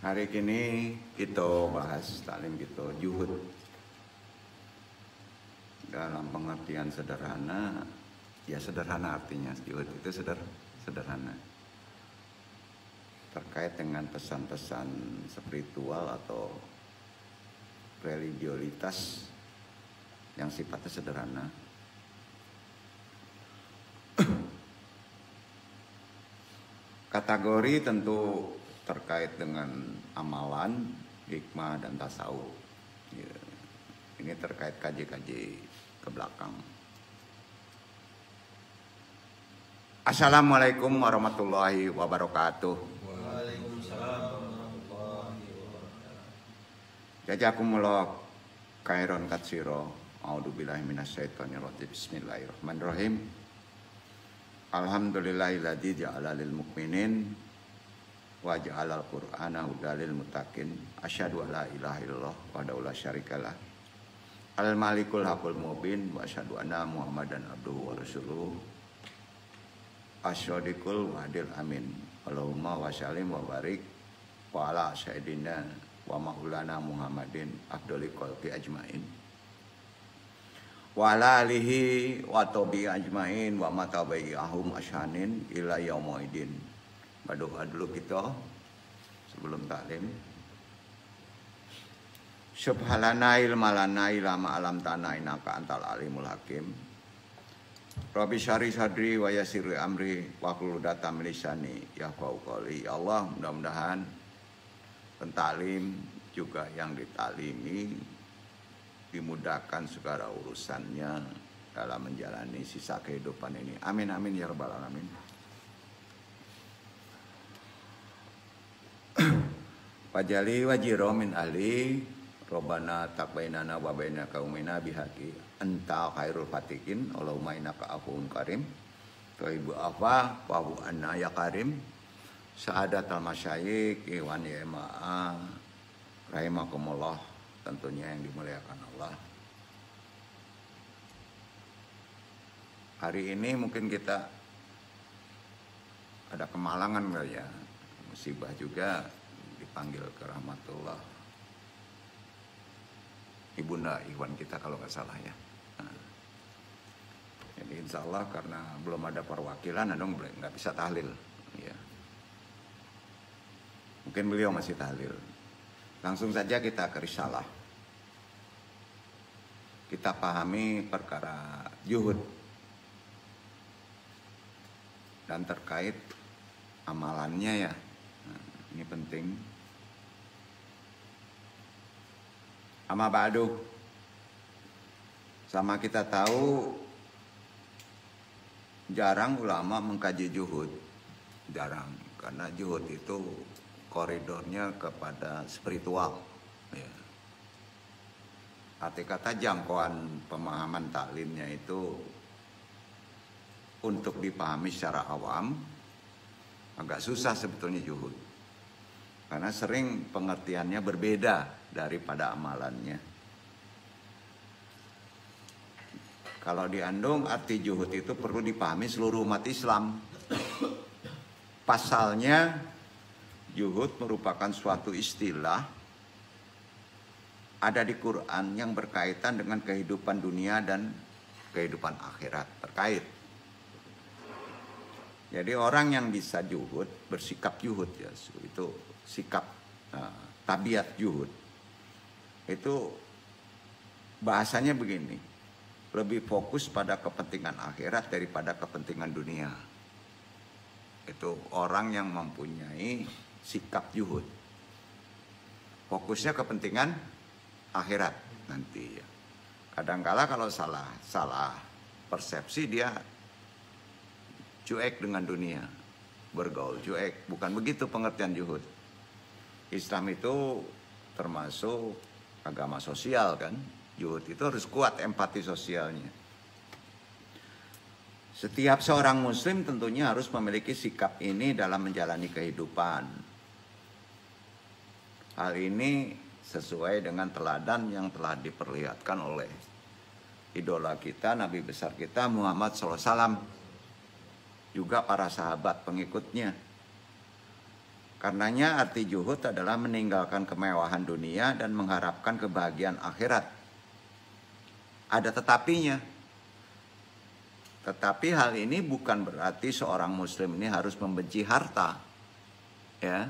Hari ini kita bahas taklim kita juhud. Dalam pengertian sederhana, ya sederhana artinya juhud itu sederhana. Terkait dengan pesan-pesan spiritual atau religiolitas yang sifatnya sederhana. Kategori tentu terkait dengan amalan, hikmah, dan tasawuf. Ya, ini terkait kaji-kaji ke belakang. Assalamualaikum warahmatullahi wabarakatuh. Waalaikumsalam warahmatullahi wabarakatuh. Jazakumullah khairan katsira. A'udzubillahi minasyaitonirrajim. Bismillahirrahmanirrahim. Alhamdulillahilladzi ja'ala lil mukminin wa ja'alal qur'ana hudalil muttaqin. Asyhadu an la ilaha illallah wahdahu la syarikalah. Al malikul haqqul mubin wa asyhadu anna Muhammadan abduhu wa rasuluh. Asyhadikul wadil amin. Allahumma wa sallim wa barik wa ala sayyidina wa maulana Muhammadin afdhalil khalqi ajmain. Wa ala alihi wa tabi ajmain wa matabi'ahum ashanin ila yaumidin. Berdoa dulu kita sebelum taklim. Subhanallah ilmalana ilama alam tanah innaka antal alimul hakim. Rabbi syari sadri wa yassir amri wa hlul 'uqdatam min lisani yafqahu qawli. Ya Allah, mudah-mudahan pentaklim juga yang ditaklimi dimudahkan segala urusannya dalam menjalani sisa kehidupan ini. Amin amin ya rabbal alamin. Wajali wajiro min ahli Robbana taqbainana wa baina qaumina bihaqi anta khairul fatikin. Allahumma innaka afuwun karim tuhibbu afwa wa'fu anna ya karim. Sa'adatul masyayikh iwan ya ma'a rahimakumullah, tentunya yang dimuliakan Allah. Hari ini mungkin kita ada kemalangan kali ya, musibah juga, dipanggil ke rahmatullah Ibunda Ikhwan kita kalau nggak salah ya. Nah, jadi insya Allah karena belum ada perwakilan, dong nggak bisa tahlil. Ya. Mungkin beliau masih tahlil. Langsung saja kita ke risalah. Kita pahami perkara juhud dan terkait amalannya ya. Nah, ini penting. Amma ba'du. Sama kita tahu jarang ulama mengkaji juhud. Jarang, karena juhud itu koridornya kepada spiritual. Ya. Arti kata jangkauan pemahaman taklimnya itu untuk dipahami secara awam agak susah sebetulnya juhud. Karena sering pengertiannya berbeda daripada amalannya. Kalau di Andung arti juhud itu perlu dipahami seluruh umat Islam. Pasalnya juhud merupakan suatu istilah ada di Quran yang berkaitan dengan kehidupan dunia dan kehidupan akhirat terkait. Jadi orang yang bisa juhud, bersikap juhud ya, itu sikap tabiat juhud. Itu bahasanya begini, lebih fokus pada kepentingan akhirat daripada kepentingan dunia. Itu orang yang mempunyai sikap juhud. Fokusnya kepentingan akhirat nanti ya. Kadangkala kalau salah persepsi dia cuek dengan dunia, bergaul cuek. Bukan begitu pengertian juhud. Islam itu termasuk agama sosial kan. Juhud itu harus kuat empati sosialnya. Setiap seorang muslim tentunya harus memiliki sikap ini dalam menjalani kehidupan. Hal ini sesuai dengan teladan yang telah diperlihatkan oleh idola kita, Nabi besar kita Muhammad SAW. Juga para sahabat pengikutnya. Karenanya arti juhud adalah meninggalkan kemewahan dunia dan mengharapkan kebahagiaan akhirat. Ada tetapinya. Tetapi hal ini bukan berarti seorang muslim ini harus membenci harta, ya,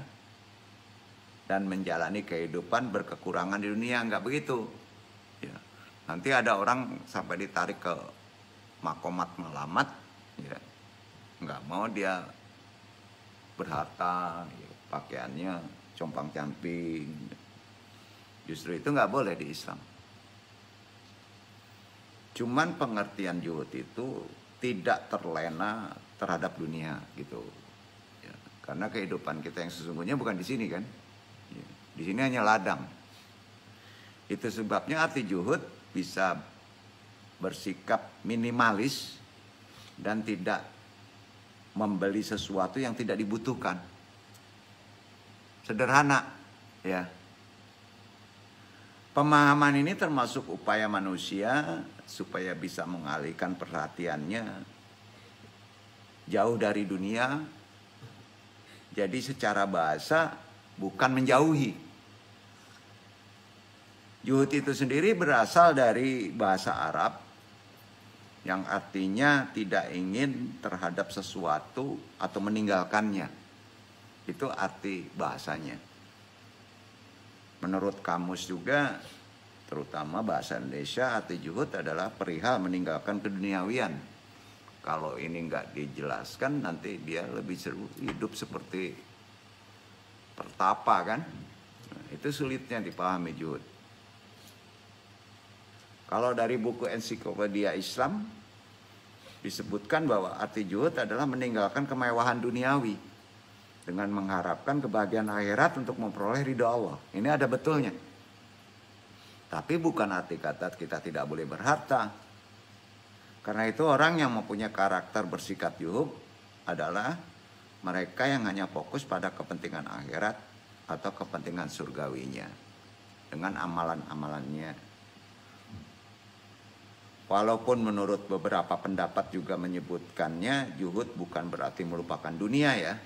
dan menjalani kehidupan berkekurangan di dunia. Enggak begitu, ya. Nanti ada orang sampai ditarik ke makomat malamat, ya, nggak mau dia berharta, ya, pakaiannya compang-camping. Justru itu nggak boleh di Islam. Cuman pengertian juhud itu tidak terlena terhadap dunia gitu, ya, karena kehidupan kita yang sesungguhnya bukan di sini kan, ya, di sini hanya ladang. Itu sebabnya arti juhud bisa bersikap minimalis dan tidak membeli sesuatu yang tidak dibutuhkan. Sederhana, ya. Pemahaman ini termasuk upaya manusia supaya bisa mengalihkan perhatiannya jauh dari dunia. Jadi secara bahasa bukan menjauhi. Juhud itu sendiri berasal dari bahasa Arab yang artinya tidak ingin terhadap sesuatu atau meninggalkannya. Itu arti bahasanya. Menurut kamus juga, terutama bahasa Indonesia, arti juhud adalah perihal meninggalkan keduniawian. Kalau ini nggak dijelaskan, nanti dia lebih seru hidup seperti pertapa kan. Nah, itu sulitnya dipahami juhud. Kalau dari buku ensiklopedia Islam disebutkan bahwa arti juhud adalah meninggalkan kemewahan duniawi dengan mengharapkan kebahagiaan akhirat untuk memperoleh ridha Allah. Ini ada betulnya. Tapi bukan arti kata kita tidak boleh berharta. Karena itu orang yang mempunyai karakter bersikap juhud adalah mereka yang hanya fokus pada kepentingan akhirat atau kepentingan surgawinya dengan amalan-amalannya. Walaupun menurut beberapa pendapat juga menyebutkannya, juhud bukan berarti melupakan dunia ya.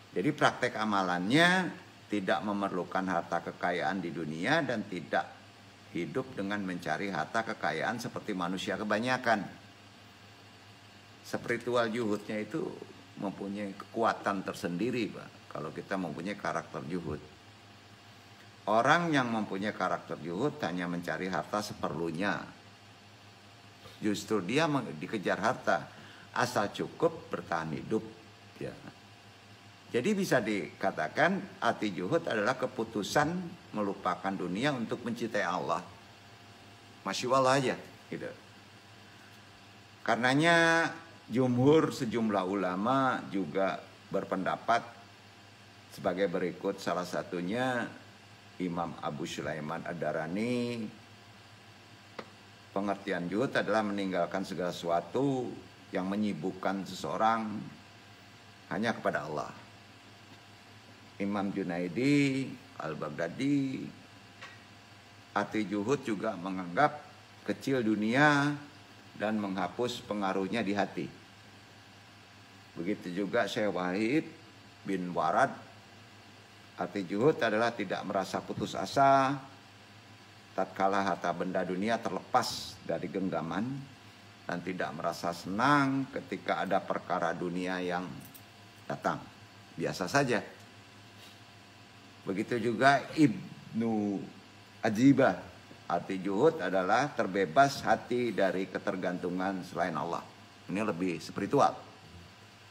Jadi praktek amalannya tidak memerlukan harta kekayaan di dunia dan tidak hidup dengan mencari harta kekayaan seperti manusia kebanyakan. Spiritual juhudnya itu mempunyai kekuatan tersendiri, Pak, kalau kita mempunyai karakter juhud. Orang yang mempunyai karakter juhud hanya mencari harta seperlunya. Justru dia dikejar harta asal cukup bertahan hidup, ya. Jadi bisa dikatakan arti juhud adalah keputusan melupakan dunia untuk mencintai Allah. Masya Allah aja gitu. Karenanya jumhur sejumlah ulama juga berpendapat sebagai berikut. Salah satunya Imam Abu Sulaiman Ad-Darani. Pengertian juhud adalah meninggalkan segala sesuatu yang menyibukkan seseorang hanya kepada Allah. Imam Junaidi Al-Baghdadi, arti juhud juga menganggap kecil dunia dan menghapus pengaruhnya di hati. Begitu juga Syekh Wahid bin Warad, arti juhud adalah tidak merasa putus asa tatkala harta benda dunia terlepas dari genggaman dan tidak merasa senang ketika ada perkara dunia yang datang. Biasa saja. Begitu juga Ibnu Ajibah, arti juhud adalah terbebas hati dari ketergantungan selain Allah. Ini lebih spiritual.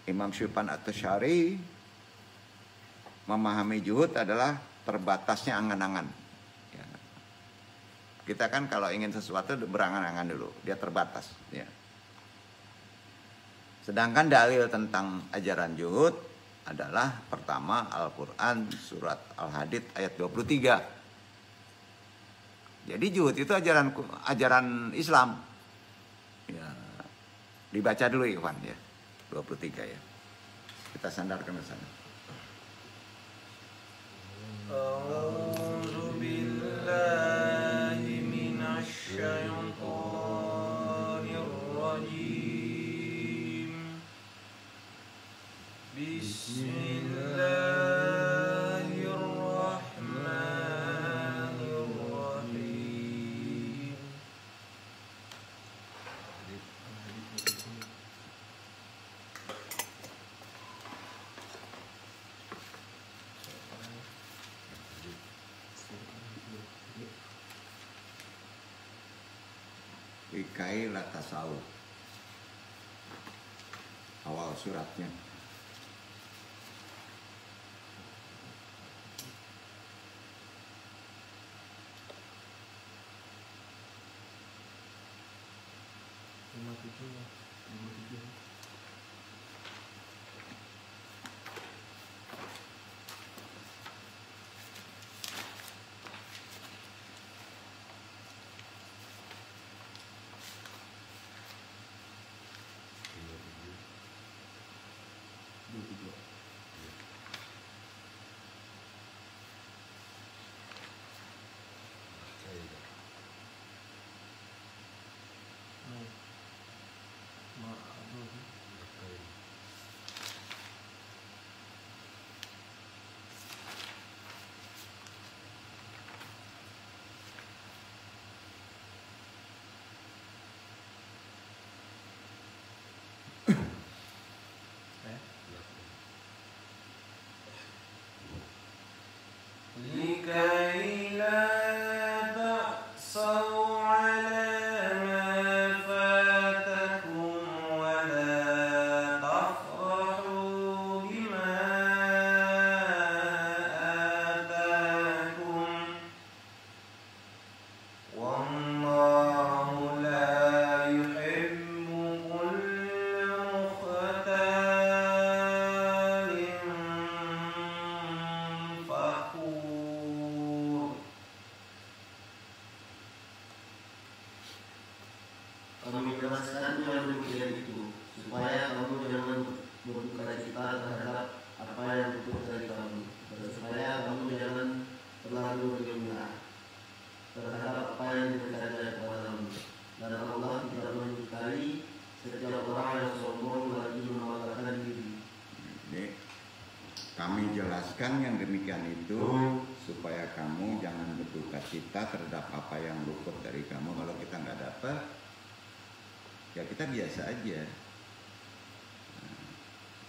Imam Syupan At-Tasyari memahami juhud adalah terbatasnya angan-angan. Ya. Kita kan kalau ingin sesuatu berangan-angan dulu, dia terbatas. Ya. Sedangkan dalil tentang ajaran juhud adalah pertama Al-Quran surat Al-Hadid ayat 23. Jadi juhud itu ajaran Islam. Ya, dibaca dulu Ikhwan ya, 23 ya. Kita sandarkan ke sana. A'udzu billahi minasy syaithanir rajim. Bismillahirrahmanirrahim. Wikai Latasawuf. Awal suratnya. لكي لا تأسوا على ما فاتكم ولا تفرحوا بما آتاكم والله لا يحب كل مختال فخور. Kami menjelaskannya yang demikian itu supaya kamu jangan berduka cita terhadap apa yang luput dari kamu, dan supaya kamu jangan terlalu bergembira terhadap apa yang diberikannya kepadamu. Dan Allah tidak menyukai setiap orang yang sombong lagi membanggakan diri. Ini kami jelaskan yang demikian itu supaya kamu jangan berduka cita terhadap apa yang luput dari kamu. Kalau kita nggak dapat, ya kita biasa aja. Nah,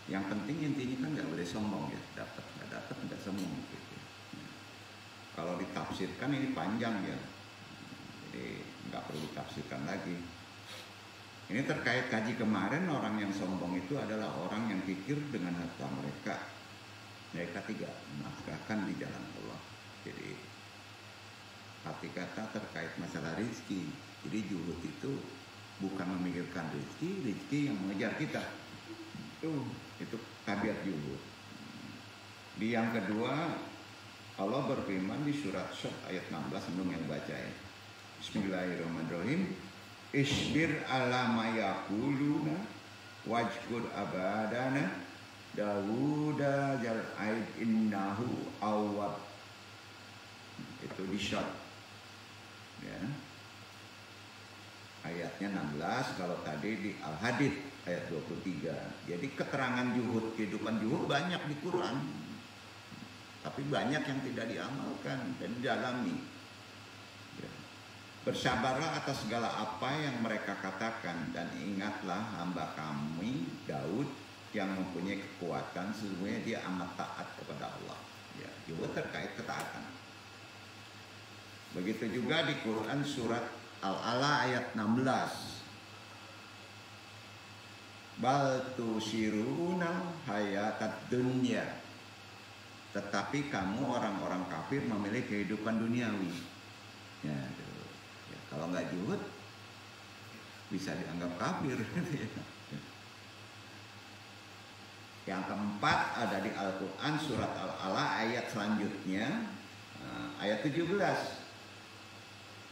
yang penting intinya kan nggak boleh sombong ya, dapat nggak sombong gitu. Nah, kalau ditafsirkan ini panjang ya, jadi nggak perlu ditafsirkan lagi. Ini terkait kaji kemarin, orang yang sombong itu adalah orang yang pikir dengan harta mereka. Mereka tidak menafkahkan di jalan Allah. Jadi arti kata terkait masalah rezeki. Jadi juhud itu bukan memikirkan rezeki yang mengejar kita. Itu tabiat juhud. Di yang kedua, Allah berfirman di surat Syah ayat 16, sebelum yang baca ya. Bismillahirrahmanirrahim. Isbir ala ma yaquluna wajkur abadana Dawuda jal aid innahu awwab. Itu di short ya. Ayatnya 16, kalau tadi di Al-Hadid ayat 23. Jadi keterangan juhud, kehidupan juhud banyak di Quran, tapi banyak yang tidak diamalkan dan didalami ya. Bersabarlah atas segala apa yang mereka katakan, dan ingatlah hamba kami Daud yang mempunyai kekuatan, sesungguhnya dia amat taat kepada Allah ya. Juga terkait ketaatan. Begitu juga di Quran surat Al-Ala ayat 16. Bal tusiruna hayatad dunya. Tetapi kamu orang-orang kafir memilih kehidupan duniawi. Ya, kalau nggak juhud bisa dianggap kafir. Yang keempat ada di Al-Quran surat Al-Ala ayat selanjutnya, ayat 17.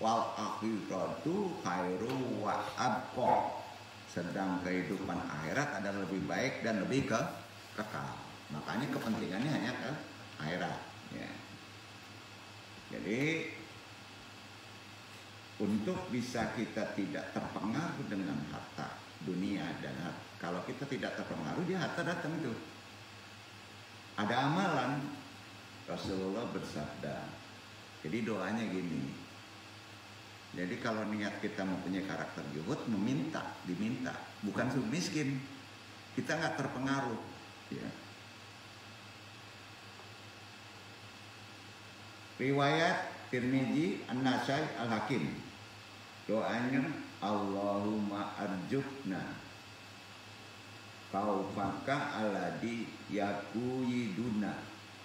Wal akhiratu khairu wa abqa. Sedang kehidupan akhirat adalah lebih baik dan lebih kekal. Makanya kepentingannya hanya ke akhirat ya. Jadi untuk bisa kita tidak terpengaruh dengan harta dunia, dan kalau kita tidak terpengaruh, dia harta datang itu Ada amalan. Rasulullah bersabda. Jadi doanya gini. Jadi kalau niat kita mempunyai karakter zuhud, diminta, bukan miskin. Kita nggak terpengaruh. Ya. Riwayat Tirmidzi, An-Nasai, Al-Hakim. Doanya Allahumma arjukna kaufaka alladhi yakuyiduna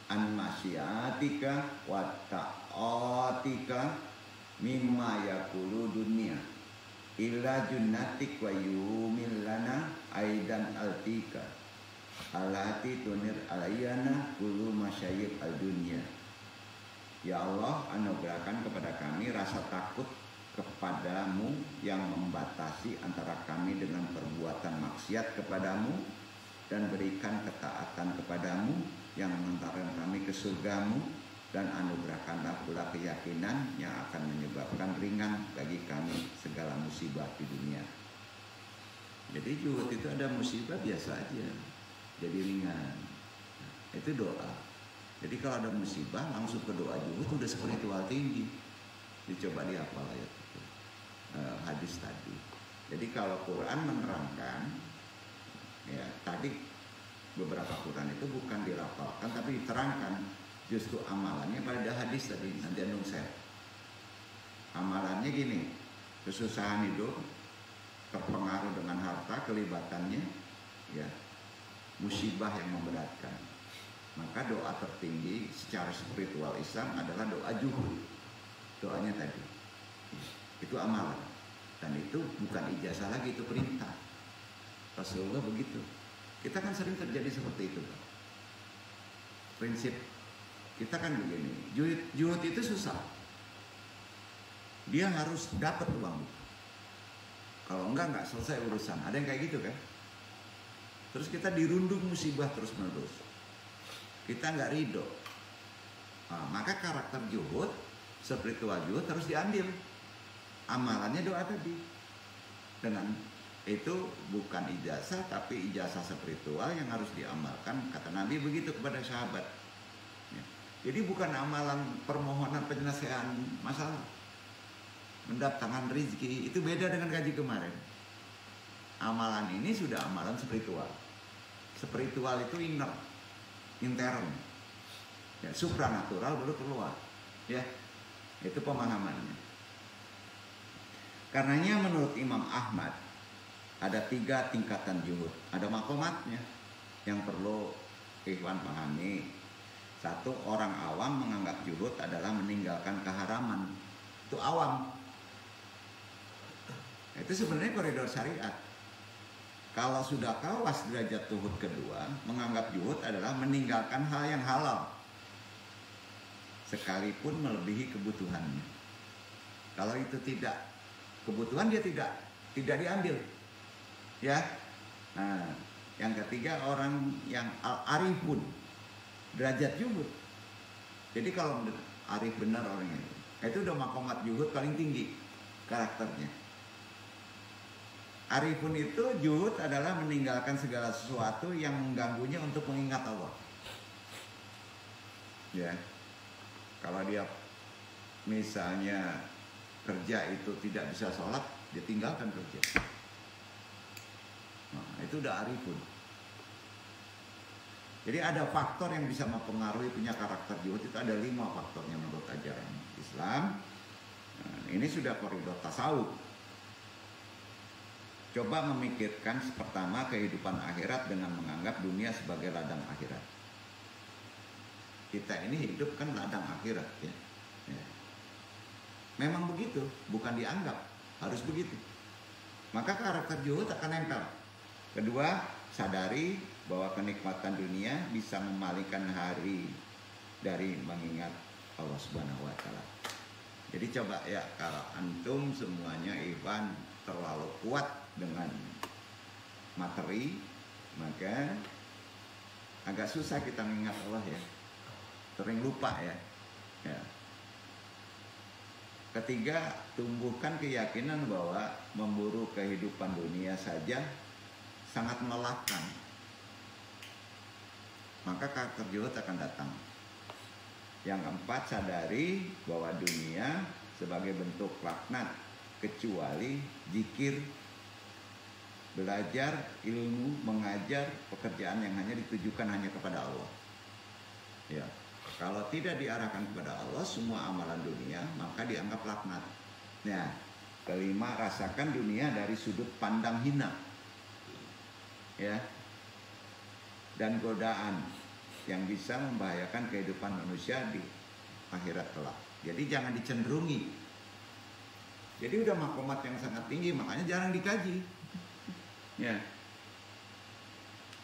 an masyiatika wa ta'atika mimma yakulu dunia illa junnatik wa yumil lana aidan altika alati tunir alayana kulu masyayib al dunia. Ya Allah, anugerahkan kepada kami rasa takut kepadamu yang membatasi antara kami dengan perbuatan maksiat kepadamu, dan berikan ketaatan kepadamu yang mengantarkan kami ke surgamu, dan anugerahkanlah pula keyakinan yang akan menyebabkan ringan bagi kami segala musibah di dunia. Jadi zuhud itu ada musibah biasa aja jadi ringan. Itu doa. Jadi kalau ada musibah langsung ke doa zuhud, udah spiritual tinggi. Dicoba dihafal ayat itu, hadis tadi. Jadi kalau Quran menerangkan, ya tadi beberapa Quran itu bukan dilafalkan tapi diterangkan, justru amalannya pada hadis tadi. Nanti andung saya. Amalannya gini, kesusahan hidup, terpengaruh dengan harta, kelibatannya, ya musibah yang memberatkan. Maka doa tertinggi secara spiritual Islam adalah doa zuhud. Doanya tadi. Itu amalan. Dan itu bukan ijazah lagi, itu perintah. Rasulullah begitu. Kita kan sering terjadi seperti itu, Pak. Prinsip kita kan begini, zuhud itu susah. Dia harus dapat uang. Kalau enggak selesai urusan. Ada yang kayak gitu kan? Terus kita dirundung musibah terus menerus. Kita nggak ridho. Nah, maka karakter zuhud, spiritual zuhud harus diambil. Amalannya doa tadi. Dengan itu bukan ijazah tapi ijazah spiritual yang harus diamalkan. Kata Nabi begitu kepada sahabat. Ya. Jadi bukan amalan permohonan penyelesaian masalah, mendatangkan rezeki, itu beda dengan gaji kemarin. Amalan ini sudah amalan spiritual. Spiritual itu intern, ya, supranatural baru keluar, ya, itu pemahamannya. Karenanya menurut Imam Ahmad ada 3 tingkatan zuhud, ada makomatnya yang perlu ikhwan pahami. 1, orang awam menganggap zuhud adalah meninggalkan keharaman, itu awam. Itu sebenarnya koridor syariat. Kalau sudah kawas derajat zuhud kedua, menganggap zuhud adalah meninggalkan hal yang halal, sekalipun melebihi kebutuhannya. Kalau itu tidak kebutuhan, dia tidak diambil. Ya. Nah, yang ketiga orang yang arifun, derajat zuhud. Jadi kalau arif benar orangnya, itu udah makomat zuhud paling tinggi karakternya. Arifun itu zuhud adalah meninggalkan segala sesuatu yang mengganggunya untuk mengingat Allah. Ya, kalau dia misalnya kerja itu tidak bisa sholat, dia tinggalkan kerja. Nah, itu udah arifun. Jadi ada faktor yang bisa mempengaruhi punya karakter zuhud, itu ada 5 faktornya menurut ajaran Islam. Nah, ini sudah koridor tasawuf. Coba memikirkan pertama kehidupan akhirat dengan menganggap dunia sebagai ladang akhirat. Kita ini hidup kan ladang akhirat, ya. Memang begitu, bukan dianggap, harus begitu. Maka karakter zuhud akan nempel. Kedua, sadari bahwa kenikmatan dunia bisa memalingkan hari dari mengingat Allah Subhanahu wa taala. Jadi coba ya, kalau antum semuanya ikhwan terlalu kuat dengan materi, maka agak susah kita mengingat Allah, ya. Sering lupa, ya. Ketiga, tumbuhkan keyakinan bahwa memburu kehidupan dunia saja sangat melelahkan. maka karakter zuhud akan datang. Yang keempat, sadari bahwa dunia sebagai bentuk laknat, kecuali zikir, belajar ilmu, mengajar, pekerjaan yang hanya ditujukan hanya kepada Allah. Ya, kalau tidak diarahkan kepada Allah, semua amalan dunia maka dianggap laknat. Nah, kelima, rasakan dunia dari sudut pandang hina, ya, dan godaan yang bisa membahayakan kehidupan manusia di akhirat kelak. Jadi jangan dicenderungi. Jadi udah makomat yang sangat tinggi, makanya jarang dikaji. Ya,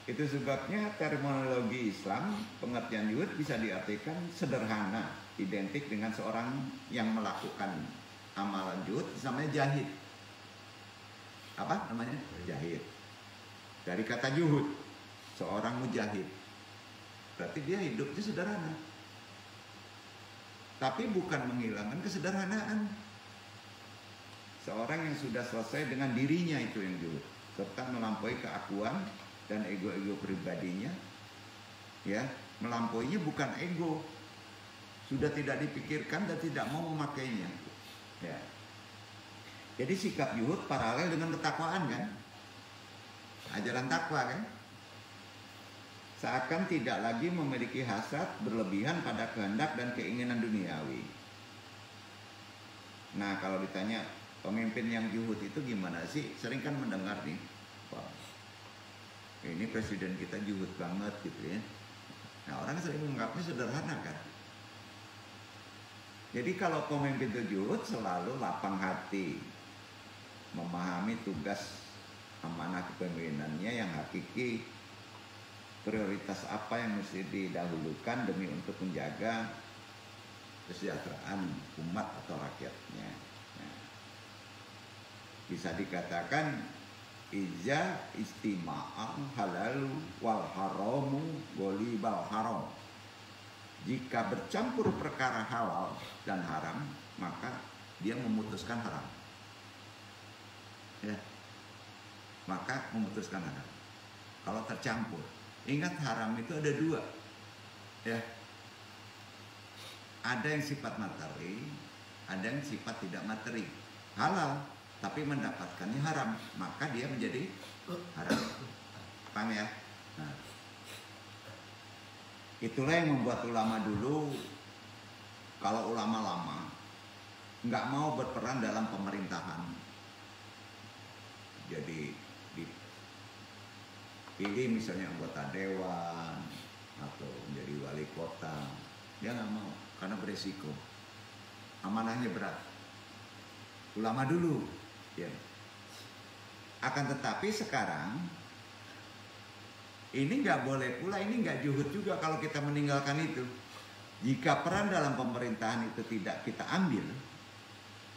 itu sebabnya terminologi Islam, pengertian zuhud bisa diartikan sederhana, identik dengan seorang yang melakukan amalan zuhud, namanya jahid. Apa namanya? Jahid. Dari kata zuhud, seorang mujahid. Berarti dia hidupnya sederhana. Tapi bukan menghilangkan kesederhanaan. Seorang yang sudah selesai dengan dirinya itu yang zuhud, serta melampaui keakuan dan ego-ego pribadinya. Ya, melampauinya bukan ego, sudah tidak dipikirkan dan tidak mau memakainya. Ya. Jadi sikap zuhud paralel dengan ketakwaan kan? Ajaran takwa kan? Seakan tidak lagi memiliki hasad berlebihan pada kehendak dan keinginan duniawi. Nah, kalau ditanya pemimpin yang zuhud itu gimana sih? Sering kan mendengar nih, wah, ini presiden kita zuhud banget gitu ya. Nah, orang sering menganggapnya sederhana kan? Jadi kalau pemimpin itu zuhud, selalu lapang hati, memahami tugas amanah kepemimpinannya yang hakiki, prioritas apa yang mesti didahulukan demi untuk menjaga kesejahteraan umat atau rakyatnya. Nah, bisa dikatakan iza istima'a halalu wal haramu golibal haram. Jika bercampur perkara halal dan haram, maka dia memutuskan haram. Ya, maka memutuskan haram. Kalau tercampur, ingat haram itu ada dua. Ya, ada yang sifat materi, ada yang sifat tidak materi. Halal, tapi mendapatkannya haram, maka dia menjadi haram. Paham ya? Nah, itulah yang membuat ulama dulu, kalau ulama lama nggak mau berperan dalam pemerintahan, jadi dipilih misalnya anggota dewan atau menjadi wali kota, dia nggak mau karena beresiko, amanahnya berat. Ulama dulu, ya. Akan tetapi sekarang ini nggak boleh pula, ini nggak zuhud juga kalau kita meninggalkan itu. Jika peran dalam pemerintahan itu tidak kita ambil,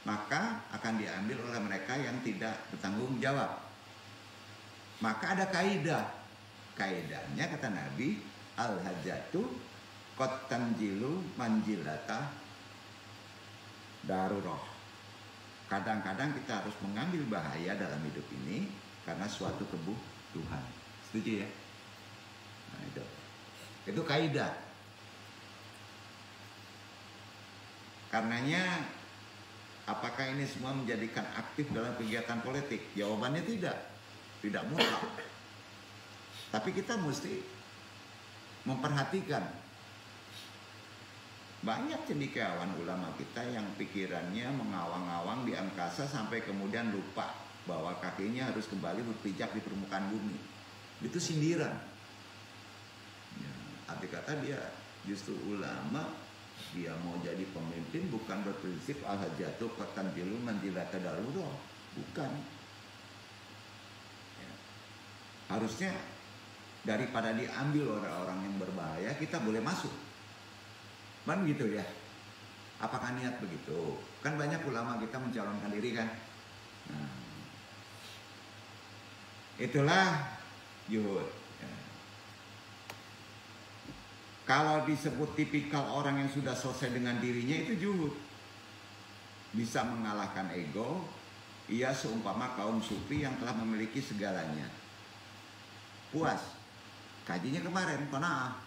maka akan diambil oleh mereka yang tidak bertanggung jawab. Maka ada kaidah. Kaidahnya kata Nabi, al-hajatu qad tanjilu manjilata darurah. Kadang-kadang kita harus mengambil bahaya dalam hidup ini karena suatu kebutuhan. Setuju ya? Nah, itu kaidah. Karenanya, apakah ini semua menjadikan aktif dalam kegiatan politik? Jawabannya tidak mutlak. Tapi kita mesti memperhatikan. Banyak cendekiawan ulama kita yang pikirannya mengawang-awang di angkasa sampai kemudian lupa bahwa kakinya harus kembali berpijak di permukaan bumi. Itu sindiran. Ya, arti kata dia justru ulama, dia mau jadi pemimpin bukan berprinsip al-hajatu qad tanjilu manjilata darurah, bukan. Ya. Harusnya daripada diambil orang-orang yang berbahaya, kita boleh masuk. Kan gitu ya. Apakah niat begitu? Kan banyak ulama kita mencalonkan diri kan. Nah, itulah zuhud. Ya. Kalau disebut tipikal orang yang sudah selesai dengan dirinya, itu zuhud. Bisa mengalahkan ego. Ia seumpama kaum sufi yang telah memiliki segalanya. Puas. Kajinya kemarin, qanaah.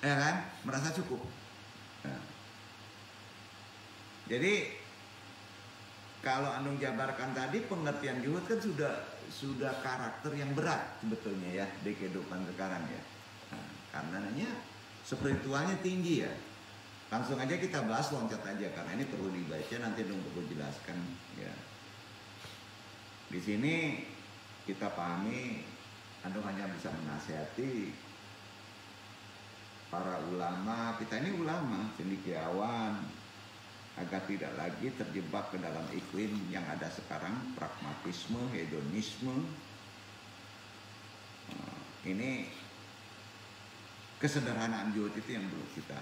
ya kan, merasa cukup. Nah, jadi kalau Anung jabarkan tadi, pengertian zuhud kan sudah karakter yang berat sebetulnya ya di kehidupan sekarang ya. Nah, karenanya spiritualnya tinggi ya. Langsung aja kita bahas, loncat aja karena ini perlu dibaca, nanti Anung perlu jelaskan ya. Di sini kita pahami, Anung hanya bisa menasihati para ulama, kita ini ulama, cendekiawan, agar tidak lagi terjebak ke dalam iklim yang ada sekarang, pragmatisme, hedonisme. Ini kesederhanaan zuhud itu yang perlu kita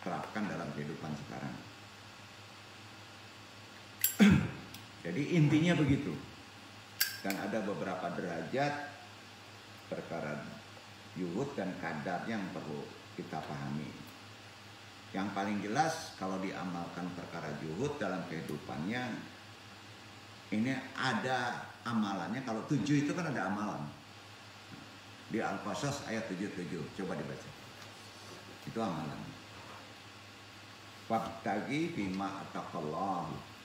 terapkan dalam kehidupan sekarang. Jadi intinya begitu. Dan ada beberapa derajat perkara zuhud dan kadarnya yang perlu kita pahami. Yang paling jelas kalau diamalkan perkara zuhud dalam kehidupannya, ini ada amalannya. Kalau 7 itu kan ada amalan. Di Al-Qasas ayat 77, coba dibaca. Itu amalan. Wabtagi bima ataqallahu.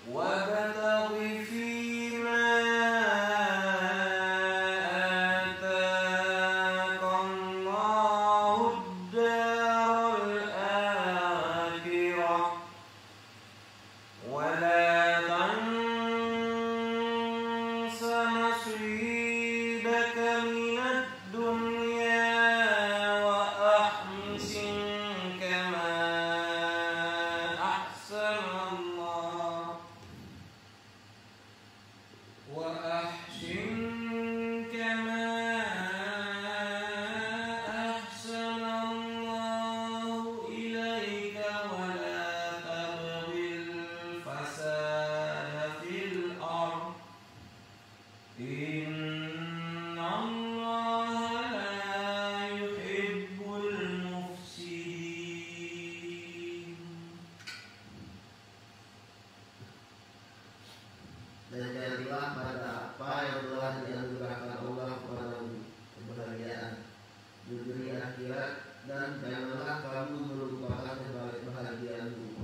وابتغ فيما آتاك الله الدار الآخرة ولا تنس نصيبك من الدنيا وأحسن كما أحسن الله إليك ولا تبغ الفساد في الأرض إن الله لا يحب المفسدين. Dan carilah pada apa yang telah dianugerahkan Allah kepadamu, kebahagiaan di dunia akhirat, dan janganlah kamu melupakan kebahagiaanmu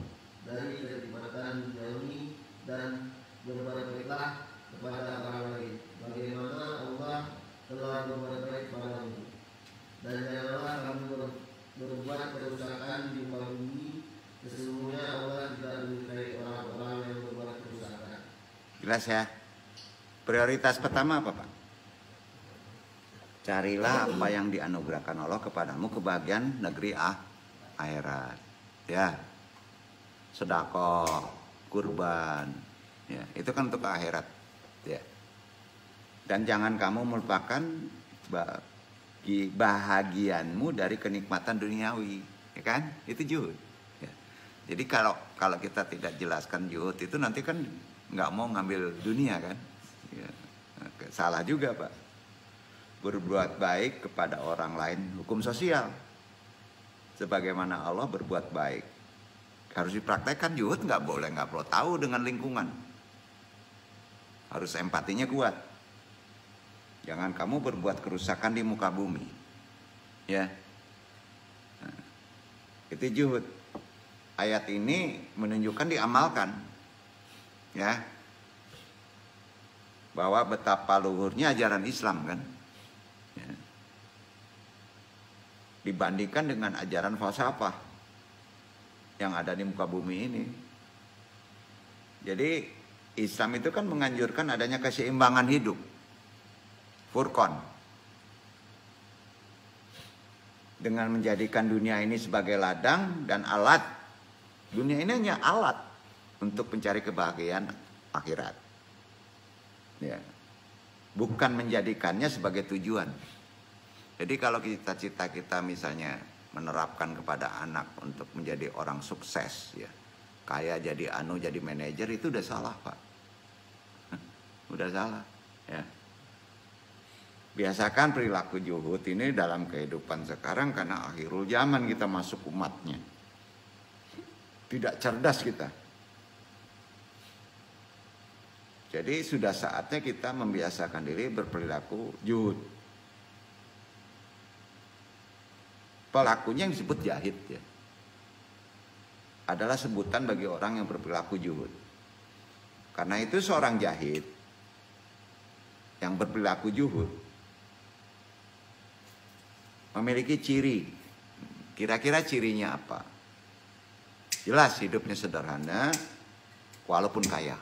dari kenikmatan duniawi, dan berbuat-baiklah kepada orang lain bagaimana Allah telah berbuat baik kepadamu, dan janganlah kamu berbuat kerusakan di muka bumi. Sesungguhnya Allah tidak menyukai orang-orang yang berbuat kerusakan. Jelas ya. Prioritas pertama apa, Pak? Carilah apa yang dianugerahkan Allah kepadamu, kebahagiaan negeri akhirat. Ya. Sedekah, kurban. Ya, itu kan untuk akhirat. Ya. Dan jangan kamu melupakan bahagianmu dari kenikmatan duniawi, ya kan? Itu zuhud. Ya. Jadi kalau kita tidak jelaskan zuhud itu nanti kan nggak mau ngambil dunia kan, ya. Salah juga Pak. Berbuat baik kepada orang lain, hukum sosial. Sebagaimana Allah berbuat baik, harus dipraktekkan. Zuhud nggak perlu tahu dengan lingkungan. Harus empatinya kuat. Jangan kamu berbuat kerusakan di muka bumi, ya. Nah, itu zuhud. Ayat ini menunjukkan diamalkan, ya, bahwa betapa luhurnya ajaran Islam kan, ya. Dibandingkan dengan ajaran falsafah yang ada di muka bumi ini. Jadi Islam itu kan menganjurkan adanya keseimbangan hidup, Furqan, dengan menjadikan dunia ini sebagai ladang dan alat. Dunia ini hanya alat untuk mencari kebahagiaan akhirat. Ya. Bukan menjadikannya sebagai tujuan. Jadi kalau cita-cita kita misalnya menerapkan kepada anak untuk menjadi orang sukses, ya, kaya jadi jadi manajer, itu udah salah, Pak. Udah salah, ya. Biasakan perilaku juhud ini dalam kehidupan sekarang karena akhirul zaman kita masuk umatnya. Tidak cerdas kita. Jadi sudah saatnya kita membiasakan diri berperilaku juhud. Pelakunya yang disebut jahid, ya, adalah sebutan bagi orang yang berperilaku juhud. Karena itu seorang jahid yang berperilaku juhud memiliki ciri. Kira-kira cirinya apa? Jelas hidupnya sederhana walaupun kaya.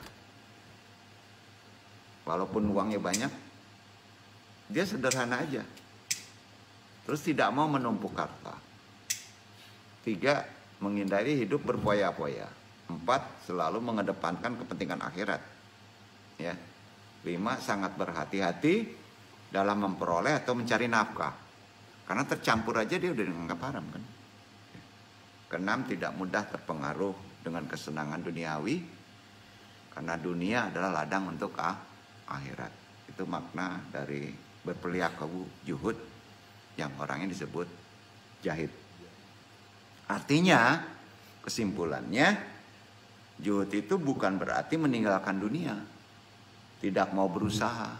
Walaupun uangnya banyak, dia sederhana aja. Terus tidak mau menumpuk harta. 3, menghindari hidup berfoya-foya. 4, selalu mengedepankan kepentingan akhirat. Ya. 5, sangat berhati-hati dalam memperoleh atau mencari nafkah. Karena tercampur aja dia udah dianggap haram kan. 6, tidak mudah terpengaruh dengan kesenangan duniawi. Karena dunia adalah ladang untuk akhirat. Itu makna dari berperilaku juhud yang orangnya disebut jahid. Artinya, kesimpulannya, juhud itu bukan berarti meninggalkan dunia, tidak mau berusaha,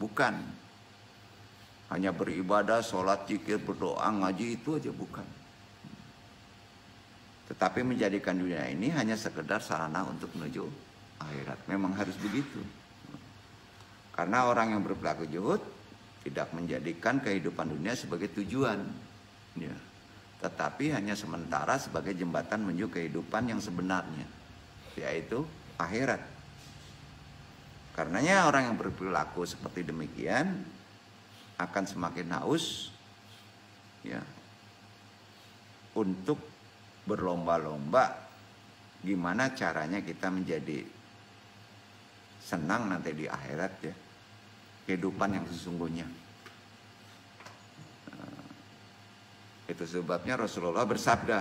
bukan. Hanya beribadah, sholat, zikir, berdoa, ngaji, itu aja bukan. Tetapi menjadikan dunia ini hanya sekedar sarana untuk menuju akhirat. Memang harus begitu. Karena orang yang berperilaku juhud tidak menjadikan kehidupan dunia sebagai tujuan, ya, tetapi hanya sementara sebagai jembatan menuju kehidupan yang sebenarnya, yaitu akhirat. Karenanya orang yang berperilaku seperti demikian akan semakin haus, ya, untuk berlomba-lomba gimana caranya kita menjadi senang nanti di akhirat, ya, kehidupan yang sesungguhnya. Itu sebabnya Rasulullah bersabda,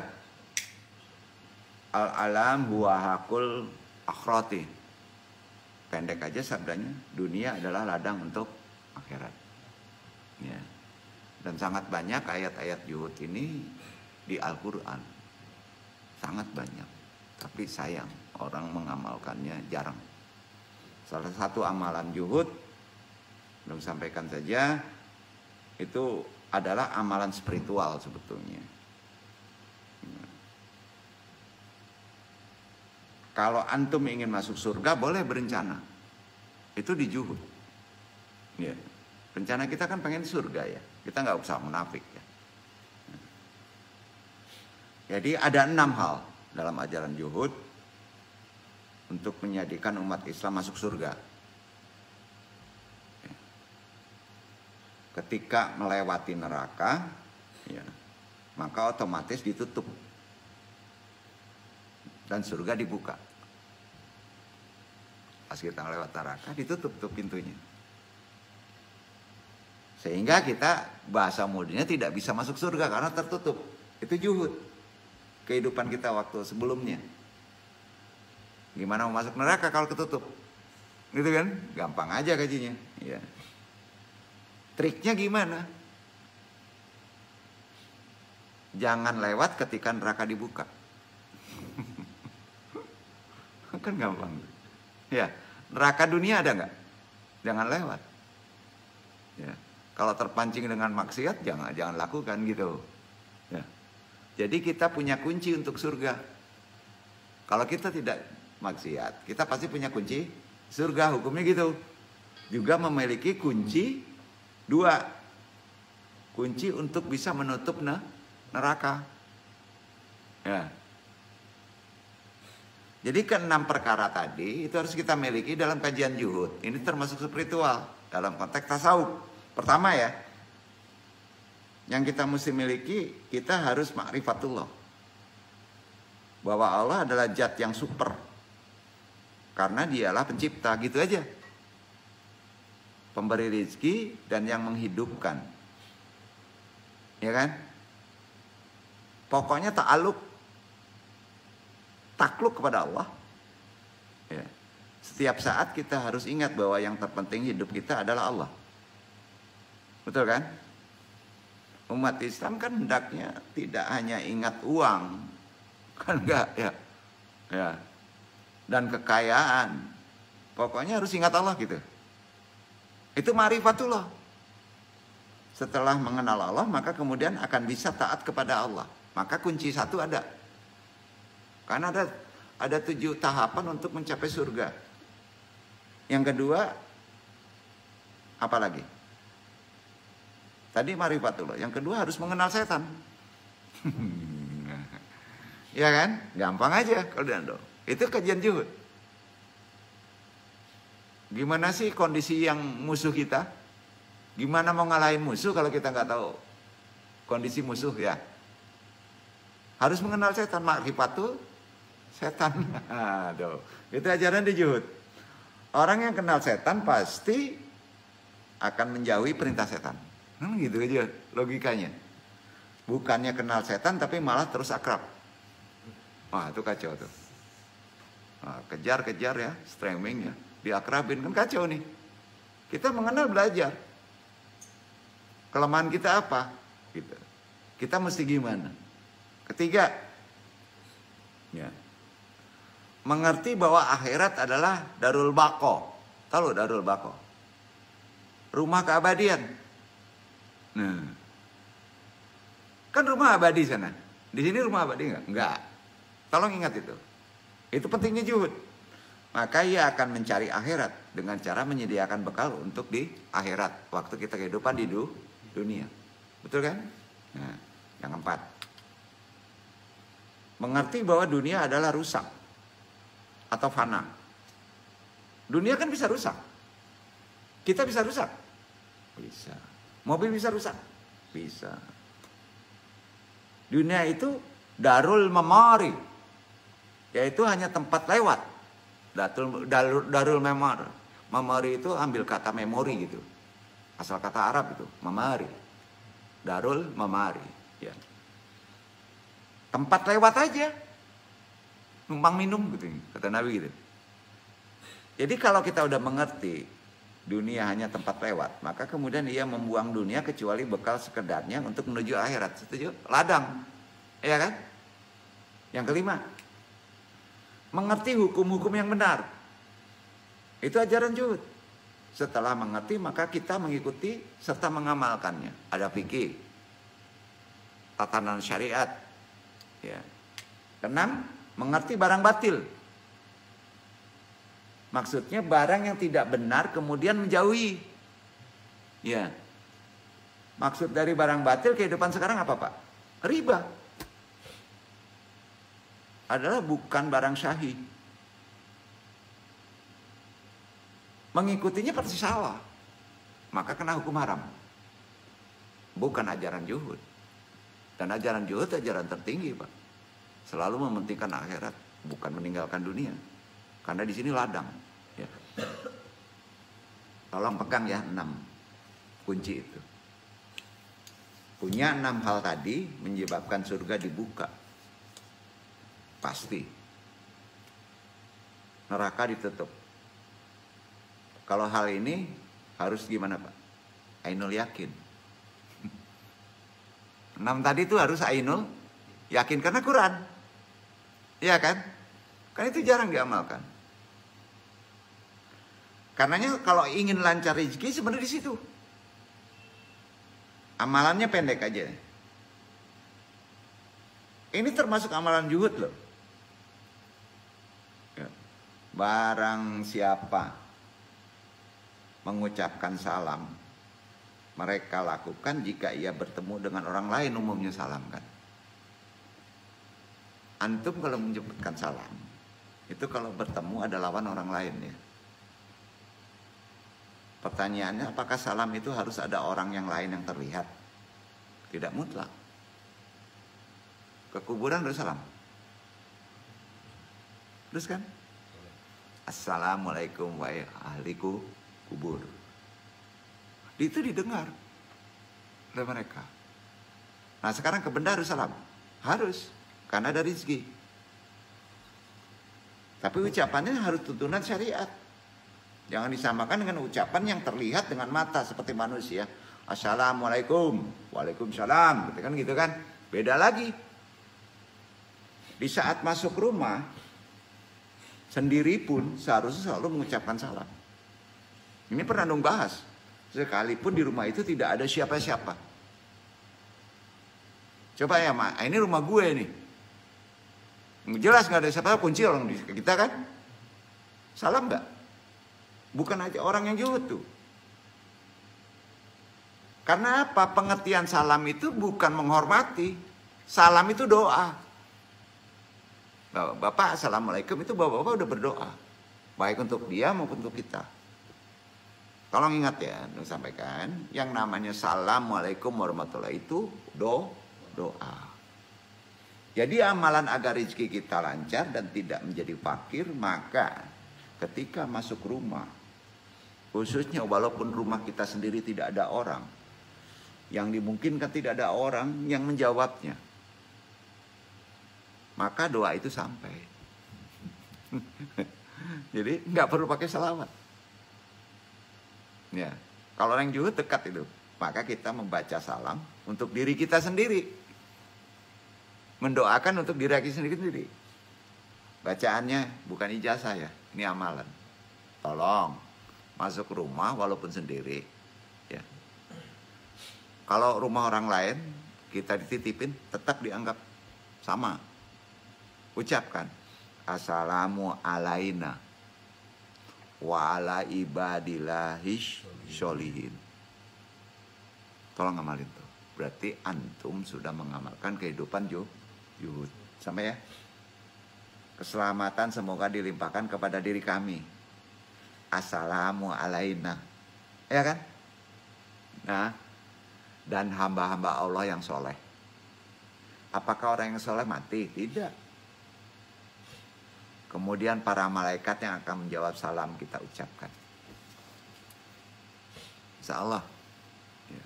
al-alam huwa hakul akhrati. Pendek aja sabdanya, dunia adalah ladang untuk akhirat. Ya. Dan sangat banyak ayat-ayat juhud ini di Al-Quran. Sangat banyak. Tapi sayang, orang mengamalkannya jarang. Salah satu amalan juhud, belum sampaikan saja, itu adalah amalan spiritual sebetulnya. Kalau antum ingin masuk surga, boleh berencana. Itu di juhud. Ya. Rencana kita kan pengen surga, ya. Kita nggak usah munafik, ya. Jadi ada 6 hal dalam ajaran juhud untuk menjadikan umat Islam masuk surga. Ketika melewati neraka, ya, maka otomatis ditutup dan surga dibuka. Pas kita lewat neraka, ditutup tuh pintunya, sehingga kita bahasa mudahnya tidak bisa masuk surga karena tertutup. Itu juhud kehidupan kita waktu sebelumnya. Gimana mau masuk neraka kalau ketutup? Gitu kan? Gampang aja gajinya, ya. Triknya gimana? Jangan lewat ketika neraka dibuka. Kan gampang. Ya, neraka dunia ada nggak? Jangan lewat. Ya. Kalau terpancing dengan maksiat, jangan lakukan gitu. Ya. Jadi kita punya kunci untuk surga. Kalau kita tidak maksiat, kita pasti punya kunci surga. Hukumnya gitu. Juga memiliki kunci 2. Kunci untuk bisa menutup neraka. Ya. Jadi ke-6 perkara tadi itu harus kita miliki dalam kajian juhud. Ini termasuk spiritual dalam konteks tasawuf. Pertama, ya, Yang kita mesti miliki, kita harus ma'rifatullah. Bahwa Allah adalah zat yang super. Karena dialah pencipta, gitu aja. Pemberi rezeki dan yang menghidupkan. Ya kan? Pokoknya takluk kepada Allah. Ya. Setiap saat kita harus ingat bahwa yang terpenting hidup kita adalah Allah. Betul kan? Umat Islam kan hendaknya tidak hanya ingat uang, kan enggak ya. Ya. Dan kekayaan. Pokoknya harus ingat Allah gitu. Itu ma'rifatullah. Setelah mengenal Allah, maka kemudian akan bisa taat kepada Allah. Maka kunci satu ada. Karena ada 7 tahapan untuk mencapai surga. Yang kedua, apa lagi? Tadi ma'rifatullah. Yang kedua harus mengenal setan. Ya kan? Gampang aja kalau Dando. Itu kajian zuhud. Gimana sih kondisi yang musuh kita? Gimana mau ngalahin musuh kalau kita nggak tahu kondisi musuh ya? Harus mengenal setan. Ma'rifatul setan. Aduh, itu ajaran di zuhud. Orang yang kenal setan pasti akan menjauhi perintah setan. Gitu aja logikanya. Bukannya kenal setan tapi malah terus akrab. Wah, itu kacau tuh. Nah, kejar-kejar ya, streaming ya, diakrabin kan kacau nih. Kita mengenal belajar. Kelemahan kita apa? Gitu. Kita mesti gimana? Ketiga, ya. Mengerti bahwa akhirat adalah darul baqo. Tahu darul baqo? Rumah keabadian. Nah. Kan rumah abadi sana. Di sini rumah abadi enggak? Enggak. Tolong ingat itu. Itu pentingnya zuhud. Maka ia akan mencari akhirat dengan cara menyediakan bekal untuk di akhirat waktu kita kehidupan di dunia. Betul kan? Nah, yang keempat. Mengerti bahwa dunia adalah rusak atau fana. Dunia kan bisa rusak. Kita bisa rusak? Bisa. Mobil bisa rusak? Bisa. Dunia itu darul memori, yaitu hanya tempat lewat. Darul memori. Memori itu ambil kata memori gitu. Asal kata Arab itu, memori. Darul memori. Ya. Tempat lewat aja. Numpang minum gitu, kata Nabi gitu. Jadi kalau kita udah mengerti dunia hanya tempat lewat, maka kemudian ia membuang dunia kecuali bekal sekedarnya untuk menuju akhirat. Setuju? Ladang. Ya kan? Yang kelima, mengerti hukum-hukum yang benar. Itu ajaran zuhud. Setelah mengerti, maka kita mengikuti serta mengamalkannya. Ada fikih, tatanan syariat. Ya. Keenam, mengerti barang batil. Maksudnya barang yang tidak benar kemudian menjauhi. Ya. Maksud dari barang batil kehidupan sekarang apa, Pak? Riba. Adalah bukan barang syahih. Mengikutinya pasti salah. Maka kena hukum haram. Bukan ajaran zuhud. Dan ajaran zuhud ajaran tertinggi, Pak. Selalu mementingkan akhirat, bukan meninggalkan dunia. Karena di sini ladang. Ya. Tolong pegang ya 6 kunci itu. Punya 6 hal tadi menyebabkan surga dibuka. Pasti. Neraka ditutup. Kalau hal ini harus gimana, Pak? Ainul yakin. 6 tadi itu harus ainul yakin karena Quran. Iya kan? Kan itu jarang diamalkan. Karenanya kalau ingin lancar rezeki sebenarnya di situ. Amalannya pendek aja. Ini termasuk amalan zuhud loh. Ya. Barang siapa mengucapkan salam, mereka lakukan jika ia bertemu dengan orang lain, umumnya salam kan. Antum kalau menjemputkan salam, itu kalau bertemu ada lawan orang lain ya. Pertanyaannya, apakah salam itu harus ada orang yang lain yang terlihat? Tidak mutlak. Ke kuburan harus salam. Terus kan? Assalamualaikum wahai ahli kubur. Itu didengar oleh mereka. Nah sekarang ke benda harus salam. Harus. Karena ada rezeki. Tapi ucapannya harus tuntunan syariat. Jangan disamakan dengan ucapan yang terlihat dengan mata seperti manusia. Assalamualaikum, waalaikumsalam, gitu kan? Beda lagi. Di saat masuk rumah, sendiri pun seharusnya selalu mengucapkan salam. Ini pernah dong bahas. Sekalipun di rumah itu tidak ada siapa-siapa. Coba ya, Mak, ini rumah gue nih. Jelas nggak ada siapa, kunci orang di kita kan? Salam nggak? Bukan aja orang yang juhud tuh. Karena apa? Pengertian salam itu bukan menghormati. Salam itu doa. Bapak assalamualaikum itu bapak-bapak udah berdoa. Baik untuk dia maupun untuk kita. Tolong ingat ya, saya sampaikan. Yang namanya assalamualaikum warahmatullahi itu doa. Jadi amalan agar rezeki kita lancar dan tidak menjadi fakir, maka ketika masuk rumah, khususnya walaupun rumah kita sendiri tidak ada orang, yang dimungkinkan tidak ada orang yang menjawabnya, maka doa itu sampai. Jadi nggak perlu pakai salawat. Ya, kalau orang juhud dekat itu, maka kita membaca salam untuk diri kita sendiri, mendoakan untuk diri kita sendiri. Bacaannya bukan ijazah ya, ini amalan. Tolong masuk rumah walaupun sendiri. Ya. Kalau rumah orang lain kita dititipin, tetap dianggap sama. Ucapkan assalamu alaina wa ala ibadillahis sholihin. Tolong amalin tuh. Berarti antum sudah mengamalkan kehidupan juhud. Sampai ya. Keselamatan semoga dilimpahkan kepada diri kami. Assalamu alaina. Ya kan? Nah, dan hamba-hamba Allah yang soleh. Apakah orang yang soleh mati? Tidak. Kemudian para malaikat yang akan menjawab salam kita ucapkan. Insya Allah. Ya.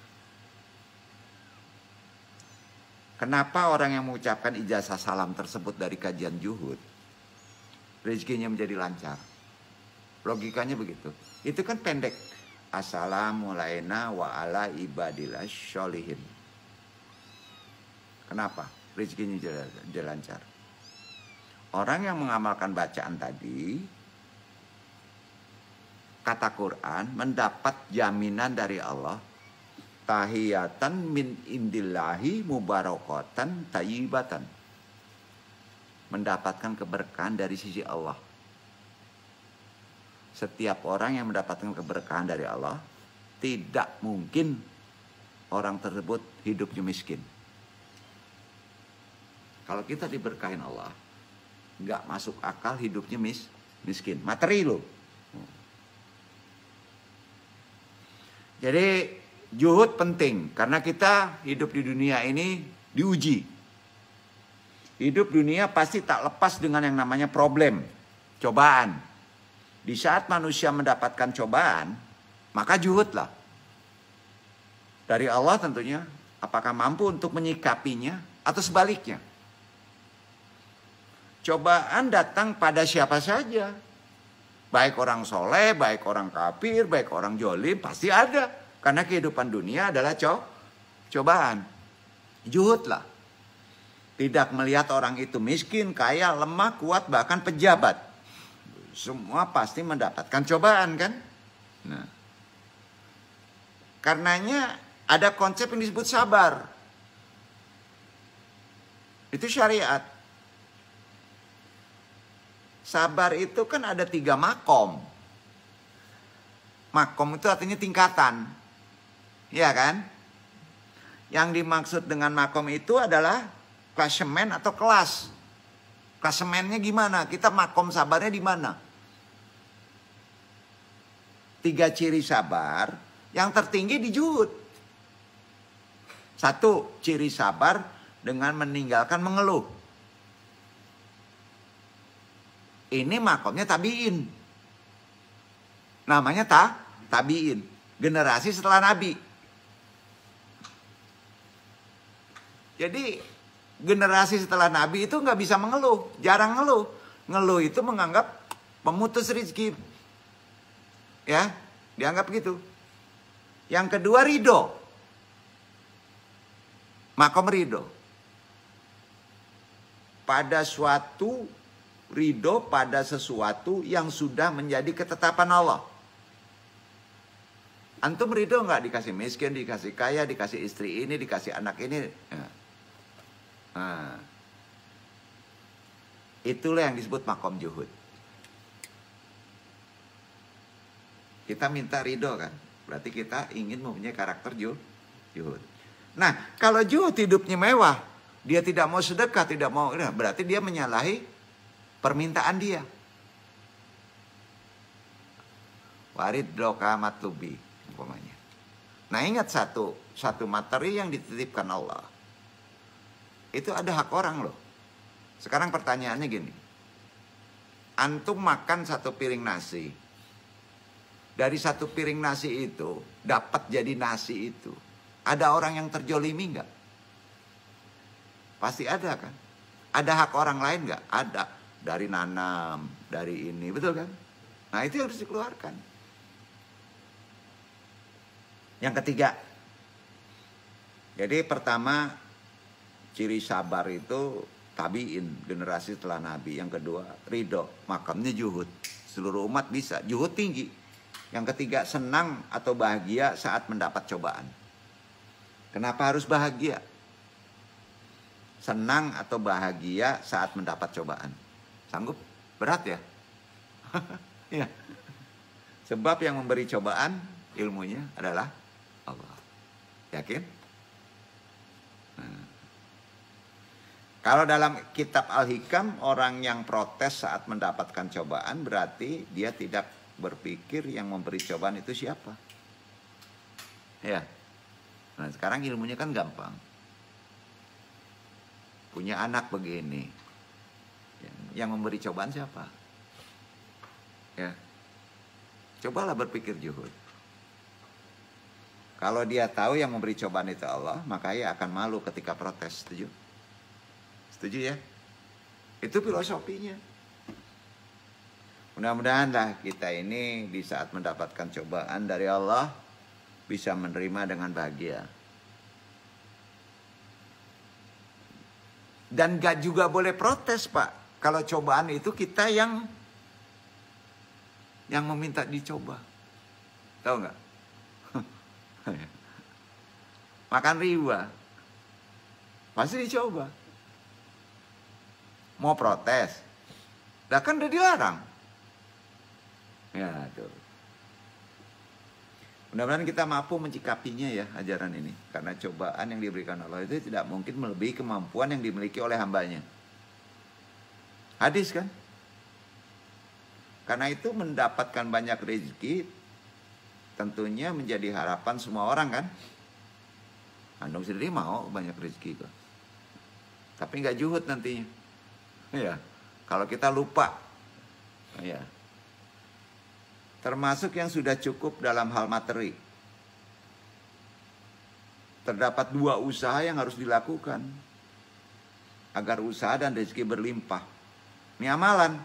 Kenapa orang yang mengucapkan ijazah salam tersebut dari kajian juhud, rezekinya menjadi lancar? Logikanya begitu. Itu kan pendek. Assalamualaikum wa ala ibadillah sholihin. Kenapa? Rezekinya jadi lancar. Orang yang mengamalkan bacaan tadi, kata Quran, mendapat jaminan dari Allah. Tahiyatan min indillahi mubarakatan tayyibatan. Mendapatkan keberkahan dari sisi Allah. Setiap orang yang mendapatkan keberkahan dari Allah, tidak mungkin orang tersebut hidupnya miskin. Kalau kita diberkahin Allah, nggak masuk akal hidupnya miskin. Materi loh. Jadi juhud penting, karena kita hidup di dunia ini diuji. Hidup dunia pasti tak lepas dengan yang namanya problem, cobaan. Di saat manusia mendapatkan cobaan, maka juhudlah. Dari Allah tentunya, apakah mampu untuk menyikapinya atau sebaliknya. Cobaan datang pada siapa saja. Baik orang soleh, baik orang kafir, baik orang jolim, pasti ada. Karena kehidupan dunia adalah cobaan. Juhudlah. Tidak melihat orang itu miskin, kaya, lemah, kuat, bahkan pejabat. Semua pasti mendapatkan cobaan kan? Nah, karenanya ada konsep yang disebut sabar. Itu syariat. Sabar itu kan ada 3 makom. Makom itu artinya tingkatan. Ya kan? Yang dimaksud dengan makom itu adalah klasemen atau kelas. Klasemennya gimana? Kita makom sabarnya di mana? 3 ciri sabar. Yang tertinggi di juhud. Satu, ciri sabar dengan meninggalkan mengeluh. Ini makomnya tabiin. Namanya tabiin. Generasi setelah Nabi. Jadi generasi setelah Nabi itu nggak bisa mengeluh. Jarang ngeluh. Ngeluh itu menganggap pemutus rezeki. Ya, dianggap gitu. Yang kedua ridho. Makom ridho. Pada suatu ridho pada sesuatu yang sudah menjadi ketetapan Allah. Antum ridho nggak dikasih miskin, dikasih kaya, dikasih istri ini, dikasih anak ini? Nah, itulah yang disebut makom juhud. Kita minta ridho kan, berarti kita ingin mempunyai karakter juhud. Nah, kalau juhud hidupnya mewah, dia tidak mau sedekah, tidak mau, berarti dia menyalahi permintaan dia. Warid doka matlubi umpamanya. Nah, ingat satu materi yang dititipkan Allah. Itu ada hak orang loh. Sekarang pertanyaannya gini. Antum makan satu piring nasi. Dari satu piring nasi itu dapat jadi nasi itu. Ada orang yang terjolimi nggak? Pasti ada kan? Ada hak orang lain nggak? Ada. Dari nanam, dari ini, betul kan? Nah, itu harus dikeluarkan. Yang ketiga. Jadi pertama, ciri sabar itu tabiin, generasi setelah Nabi. Yang kedua, ridho, makamnya juhud. Seluruh umat bisa, juhud tinggi. Yang ketiga, senang atau bahagia saat mendapat cobaan. Kenapa harus bahagia? Senang atau bahagia saat mendapat cobaan. Sanggup? Berat ya? Ya. Sebab yang memberi cobaan ilmunya adalah Allah. Yakin? Nah. Kalau dalam kitab Al-Hikam, orang yang protes saat mendapatkan cobaan berarti dia tidak berpikir yang memberi cobaan itu siapa. Ya. Nah, sekarang ilmunya kan gampang. Punya anak begini. Yang memberi cobaan siapa? Ya. Cobalah berpikir juhud. Kalau dia tahu yang memberi cobaan itu Allah, maka ia akan malu ketika protes. Setuju? Setuju ya? Itu filosofinya. Mudah-mudahanlah kita ini di saat mendapatkan cobaan dari Allah bisa menerima dengan bahagia. Dan gak juga boleh protes, Pak. Kalau cobaan itu kita yang meminta dicoba. Tahu nggak? Makan riba. Pasti dicoba. Mau protes. Lah kan udah dilarang. Ya, tuh. Mudah-mudahan kita mampu mencikapinya ya ajaran ini. Karena cobaan yang diberikan Allah itu tidak mungkin melebihi kemampuan yang dimiliki oleh hambanya. Hadis kan? Karena itu mendapatkan banyak rezeki tentunya menjadi harapan semua orang kan? Andong sendiri mau banyak rezeki kok. Tapi nggak juhud nantinya. Ya, kalau kita lupa. Ya. Termasuk yang sudah cukup dalam hal materi. Terdapat 2 usaha yang harus dilakukan agar usaha dan rezeki berlimpah. Ini amalan,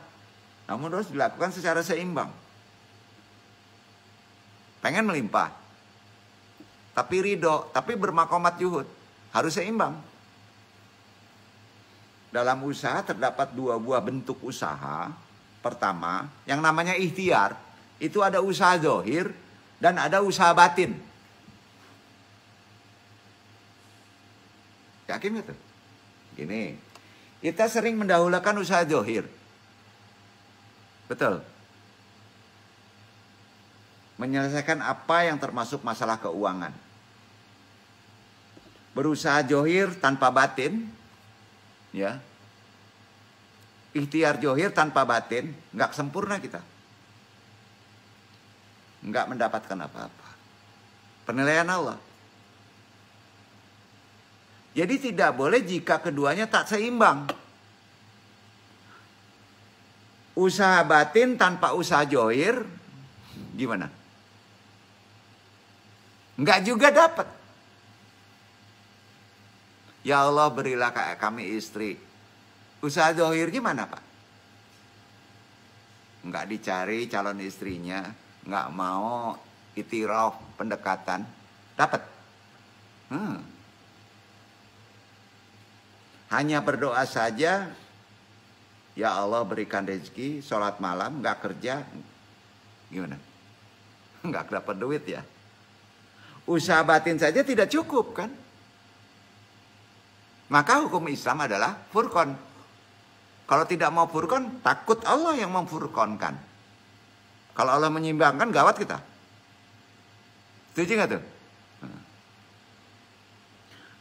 namun harus dilakukan secara seimbang. Pengen melimpah, tapi ridho, tapi bermakomat juhud, harus seimbang. Dalam usaha terdapat 2 buah bentuk usaha. Pertama, yang namanya ikhtiar. Itu ada usaha zahir dan ada usaha batin. Yakin gitu? Gini, kita sering mendahulukan usaha zahir. Betul. Menyelesaikan apa yang termasuk masalah keuangan. Berusaha zahir tanpa batin, ya. Ikhtiar zahir tanpa batin, nggak sempurna kita. Enggak mendapatkan apa-apa. Penilaian Allah. Jadi tidak boleh jika keduanya tak seimbang. Usaha batin tanpa usaha zohir, gimana? Enggak juga dapat. Ya Allah, berilah kami istri. Usaha zohir gimana, Pak? Enggak dicari calon istrinya, enggak mau itiraf pendekatan, dapat. Hanya berdoa saja, ya Allah berikan rezeki, sholat malam, enggak kerja, gimana? Enggak dapat duit ya. Usaha batin saja tidak cukup kan? Maka hukum Islam adalah furqan. Kalau tidak mau furqan, takut Allah yang memfurqankan. Kalau Allah menyimbangkan, gawat kita. Setuju nggak tuh?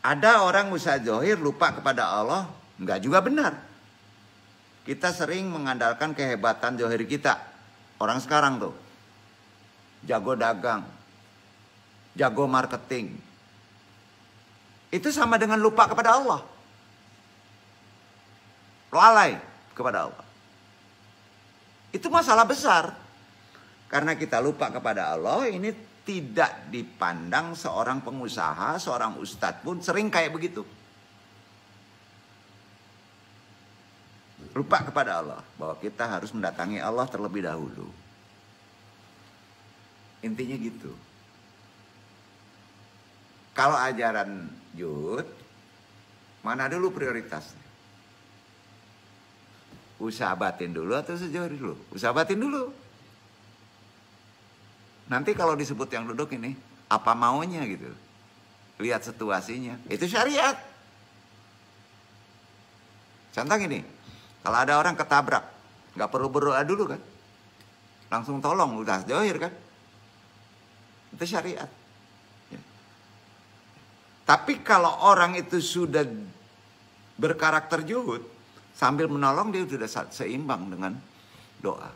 Ada orang usaha zohir lupa kepada Allah, nggak juga benar. Kita sering mengandalkan kehebatan zohir kita. Orang sekarang tuh, jago dagang, jago marketing. Itu sama dengan lupa kepada Allah. Lalai kepada Allah. Itu masalah besar. Karena kita lupa kepada Allah, ini tidak dipandang seorang pengusaha, seorang ustadz pun sering kayak begitu. Lupa kepada Allah, bahwa kita harus mendatangi Allah terlebih dahulu. Intinya gitu. Kalau ajaran Yud, mana dulu prioritasnya? Usaha batin dulu atau zohir dulu? Usaha batin dulu. Nanti kalau disebut yang duduk ini, apa maunya gitu. Lihat situasinya. Itu syariat. Contoh gini, kalau ada orang ketabrak, nggak perlu berdoa dulu kan? Langsung tolong, udah zohir kan? Itu syariat. Ya. Tapi kalau orang itu sudah berkarakter juhud, sambil menolong dia sudah seimbang dengan doa.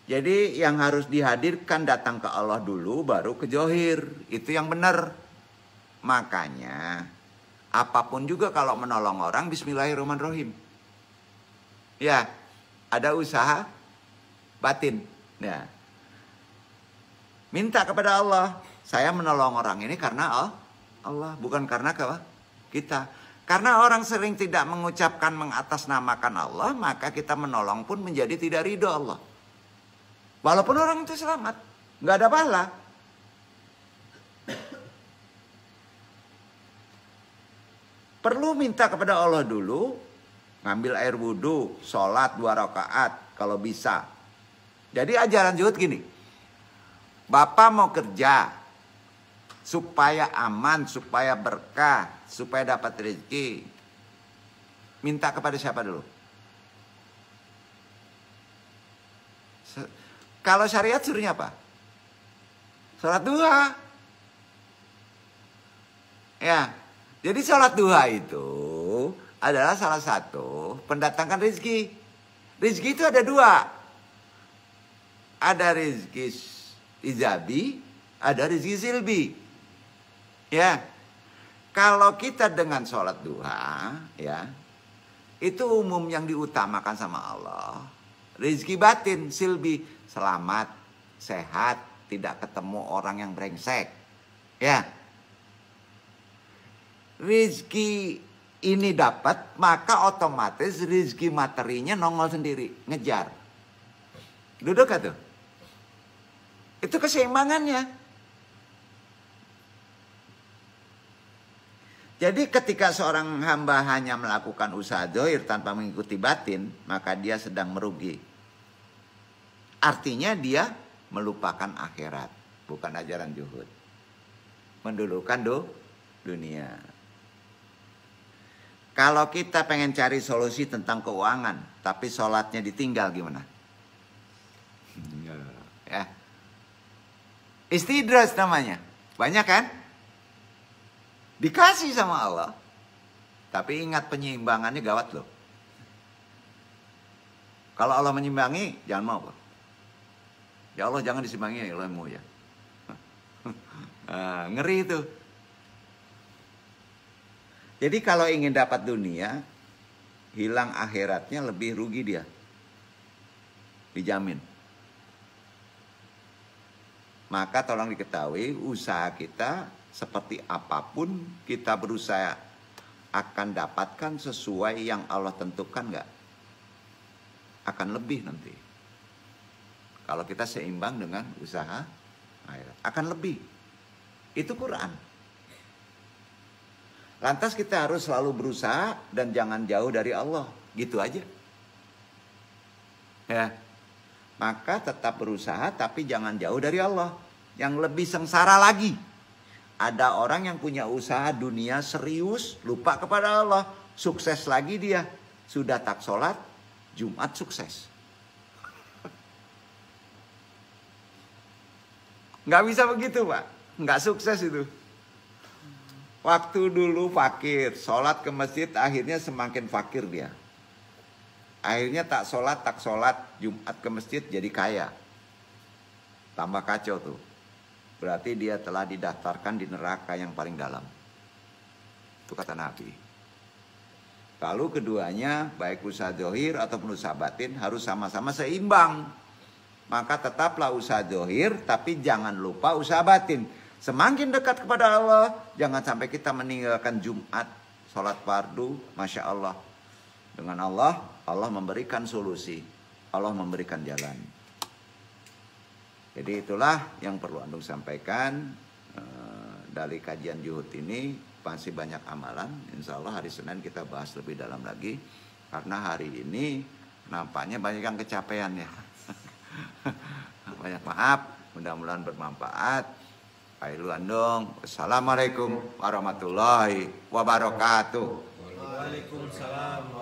Jadi yang harus dihadirkan datang ke Allah dulu baru ke zohir. Itu yang benar. Makanya apapun juga kalau menolong orang bismillahirrahmanirrahim. Ya, ada usaha batin. Ya. Minta kepada Allah. Saya menolong orang ini karena Allah, bukan karena kita. Karena orang sering tidak mengucapkan mengatasnamakan Allah, maka kita menolong pun menjadi tidak ridho Allah. Walaupun orang itu selamat, nggak ada pahala. Perlu minta kepada Allah dulu, ngambil air wudhu, sholat 2 rakaat kalau bisa. Jadi ajaran zuhud gini, Bapak mau kerja supaya aman, supaya berkah, supaya dapat rezeki. Minta kepada siapa dulu? Kalau syariat suruhnya apa? Sholat duha. Ya, jadi sholat duha itu adalah salah satu pendatangkan rezeki. Rezeki itu ada 2. Ada rezeki izabi, ada rezeki silbi. Ya, kalau kita dengan sholat duha, ya, itu umum yang diutamakan sama Allah. Rezeki batin, silbi, selamat, sehat, tidak ketemu orang yang brengsek. Ya. Rezeki ini dapat, maka otomatis rezeki materinya nongol sendiri, ngejar. Duduk gak tuh? Itu keseimbangannya. Jadi ketika seorang hamba hanya melakukan usaha zohir tanpa mengikuti batin, maka dia sedang merugi. Artinya dia melupakan akhirat, bukan ajaran zuhud. Mendulukan dunia. Kalau kita pengen cari solusi tentang keuangan, tapi sholatnya ditinggal gimana? Ya. Istidras namanya. Banyak kan? Dikasih sama Allah. Tapi ingat penyeimbangannya gawat loh. Kalau Allah menyimbangi, jangan mau. Ya Allah jangan disimpangi ilmu ya. Nah, ngeri itu. Jadi kalau ingin dapat dunia, hilang akhiratnya lebih rugi dia. Dijamin. Maka tolong diketahui, usaha kita seperti apapun kita berusaha akan dapatkan sesuai yang Allah tentukan nggak? Akan lebih nanti. Kalau kita seimbang dengan usaha akhirat, akan lebih. Itu Quran. Lantas kita harus selalu berusaha dan jangan jauh dari Allah. Gitu aja. Ya. Maka tetap berusaha tapi jangan jauh dari Allah. Yang lebih sengsara lagi. Ada orang yang punya usaha dunia serius, lupa kepada Allah. Sukses lagi dia. Sudah tak sholat, Jumat sukses. Nggak bisa begitu Pak. Nggak sukses itu. Waktu dulu fakir, sholat ke masjid, akhirnya semakin fakir dia. Akhirnya tak sholat, Jumat ke masjid jadi kaya. Tambah kacau tuh. Berarti dia telah didaftarkan di neraka yang paling dalam. Itu kata Nabi. Lalu keduanya, baik usaha zahir ataupun usaha batin harus sama-sama seimbang. Maka tetaplah usaha zahir, tapi jangan lupa usaha batin. Semakin dekat kepada Allah, jangan sampai kita meninggalkan Jumat, sholat fardu, Masya Allah. Dengan Allah, Allah memberikan solusi. Allah memberikan jalan. Jadi itulah yang perlu Andung sampaikan. Dari kajian Juhud ini, masih banyak amalan. Insya Allah hari Senin kita bahas lebih dalam lagi. Karena hari ini nampaknya banyak yang kecapean ya. Banyak maaf, mudah-mudahan bermanfaat. Ayo Andung, assalamualaikum warahmatullahi wabarakatuh. Waalaikumsalam.